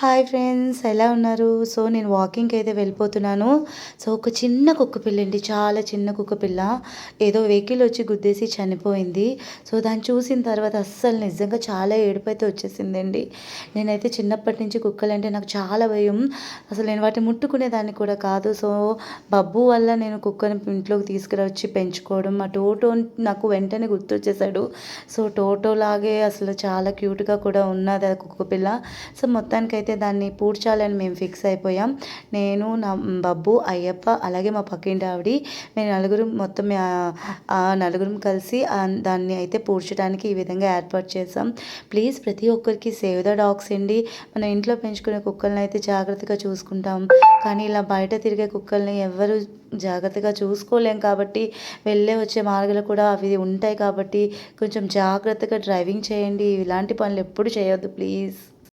Hi friends, ఎలా ఉన్నారు? So నేను వాకింగ్కి అయితే వెళ్ళిపోతున్నాను. సో ఒక చిన్న కుక్క పిల్ల అండి, చాలా చిన్న కుక్క పిల్ల. ఏదో వెహికల్ వచ్చి గుద్దేసి చనిపోయింది. సో దాన్ని చూసిన తర్వాత అస్సలు నిజంగా చాలా ఏడుపైతే వచ్చేసిందండి. నేనైతే చిన్నప్పటి నుంచి కుక్కలంటే నాకు చాలా భయం. అసలు నేను వాటిని ముట్టుకునేదాన్ని కూడా కాదు. సో బబ్బు వల్ల నేను కుక్కని ఇంట్లోకి తీసుకురొచ్చి పెంచుకోవడం, మా టోటో నాకు వెంటనే గుర్తొచ్చేసాడు. సో టోటో లాగే అసలు చాలా క్యూట్గా కూడా ఉన్నది ఆ కుక్క పిల్ల. సో మొత్తానికైతే దాన్ని పూడ్చాలని మేము ఫిక్స్ అయిపోయాం. నేను, నా బబ్బు, అయ్యప్ప, అలాగే మా పక్కింటి ఆవిడ, మేము నలుగురం మొత్తం నలుగురం కలిసి దాన్ని అయితే పూడ్చడానికి ఈ విధంగా ఏర్పాటు చేసాం. ప్లీజ్ ప్రతి ఒక్కరికి సేవ్ ద డాగ్స్ అండి. మన ఇంట్లో పెంచుకునే కుక్కల్ని అయితే జాగ్రత్తగా చూసుకుంటాం, కానీ ఇలా బయట తిరిగే కుక్కల్ని ఎవరు జాగ్రత్తగా చూసుకోలేం. కాబట్టి వెళ్ళే వచ్చే మార్గాలు కూడా అవి ఉంటాయి. కాబట్టి కొంచెం జాగ్రత్తగా డ్రైవింగ్ చేయండి. ఇలాంటి పనులు ఎప్పుడు చేయొద్దు ప్లీజ్.